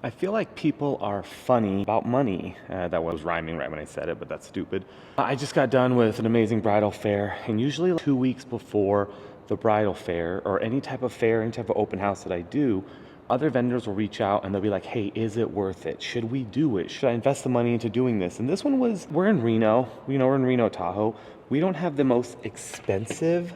I feel like people are funny about money. That was rhyming right when I said it, but that's stupid. I just got done with an amazing bridal fair, and usually 2 weeks before the bridal fair or any type of fair, any type of open house that I do, other vendors will reach out and they'll be like, hey, is it worth it? Should we do it? Should I invest the money into doing this? And this one was, we're in Reno, we're in Reno, Tahoe. We don't have the most expensive,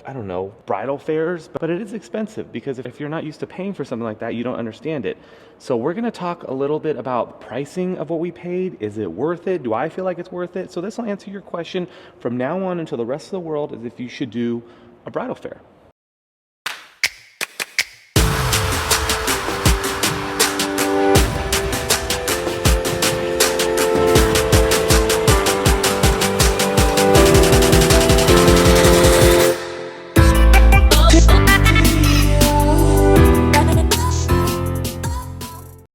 I don't know, bridal fairs, but it is expensive because if you're not used to paying for something like that, you don't understand it. So we're gonna talk a little bit about pricing of what we paid. Is it worth it? Do I feel like it's worth it? So this will answer your question from now on until the rest of the world is if you should do a bridal fair.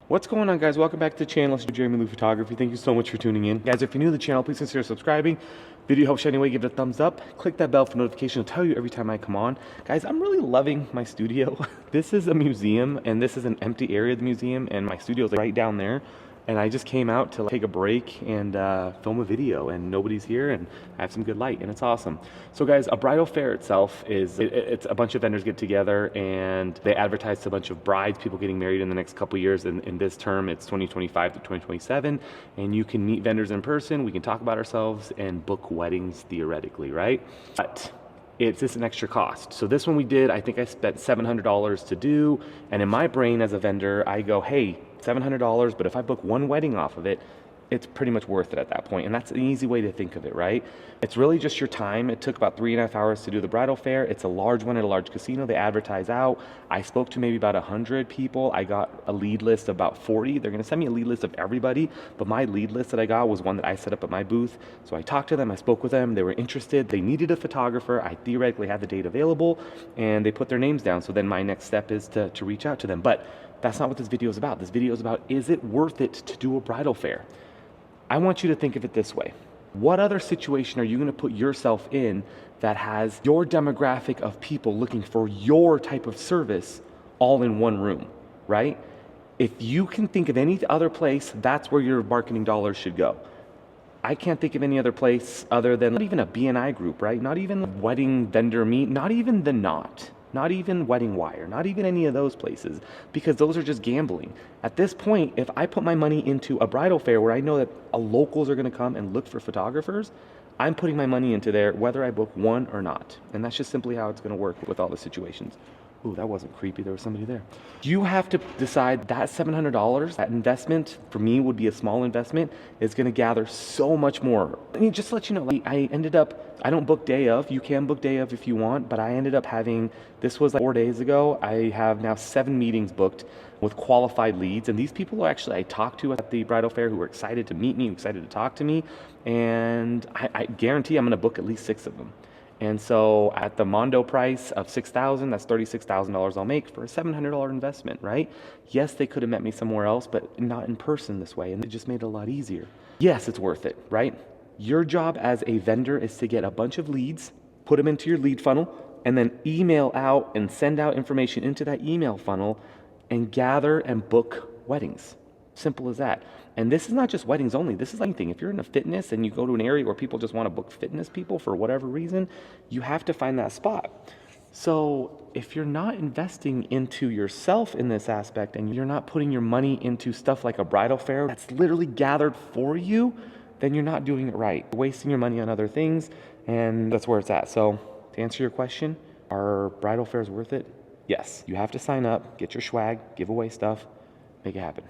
What's going on, guys? Welcome back to the channel. It's Jeremy Lou Photography. Thank you so much for tuning in. Guys, if you're new to the channel, please consider subscribing. Video helps you anyway, give it a thumbs up. Click that bell for notification. It'll tell you every time I come on. Guys, I'm really loving my studio. This is a museum, and this is an empty area of the museum, and my studio is right down there. And I just came out to take a break and film a video, and nobody's here, and I have some good light, and it's awesome. So guys, a bridal fair itself is, it's a bunch of vendors get together and they advertise to a bunch of brides, people getting married in the next couple years. In this term, it's 2025 to 2027, and you can meet vendors in person, we can talk about ourselves and book weddings theoretically, right? But it's just an extra cost. So this one we did, I think I spent $700 to do, and in my brain as a vendor, I go, hey, $700, but if I book one wedding off of it, it's pretty much worth it at that point. And that's an easy way to think of it, right? It's really just your time. It took about 3.5 hours to do the bridal fair. It's a large one at a large casino. They advertise out. I spoke to maybe about 100 people. I got a lead list of about 40. They're gonna send me a lead list of everybody, but my lead list that I got was one that I set up at my booth. So I talked to them, I spoke with them, they were interested. They needed a photographer. I theoretically had the date available, and they put their names down. So then my next step is to reach out to them. But that's not what this video is about. This video is about, is it worth it to do a bridal fair? I want you to think of it this way. What other situation are you going to put yourself in that has your demographic of people looking for your type of service all in one room, right? If you can think of any other place, that's where your marketing dollars should go. I can't think of any other place other than not even a BNI group, right? Not even wedding vendor meet, not even the Knot. Not even Wedding Wire, not even any of those places, because those are just gambling. At this point, if I put my money into a bridal fair where I know that locals are going to come and look for photographers, I'm putting my money into there whether I book one or not. And that's just simply how it's going to work with all the situations. Ooh, that wasn't creepy. There was somebody there. You have to decide that $700, that investment, for me would be a small investment, is going to gather so much more. I mean, just to let you know, like, I ended up, I don't book day of. You can book day of if you want, but I ended up having, this was like 4 days ago. I have now 7 meetings booked with qualified leads. And these people are actually, I talked to at the bridal fair who were excited to meet me, excited to talk to me. And I guarantee I'm going to book at least 6 of them. And so at the Mondo price of $6,000, that's $36,000 I'll make for a $700 investment, right? Yes, they could have met me somewhere else, but not in person this way. And it just made it a lot easier. Yes, it's worth it, right? Your job as a vendor is to get a bunch of leads, put them into your lead funnel, and then email out and send out information into that email funnel and gather and book weddings. Simple as that. And this is not just weddings only. This is anything. If you're in a fitness and you go to an area where people just want to book fitness people for whatever reason, you have to find that spot. So if you're not investing into yourself in this aspect and you're not putting your money into stuff like a bridal fair that's literally gathered for you, then you're not doing it right. You're wasting your money on other things, and that's where it's at. So to answer your question, are bridal fairs worth it? Yes. You have to sign up, get your swag, give away stuff, make it happen.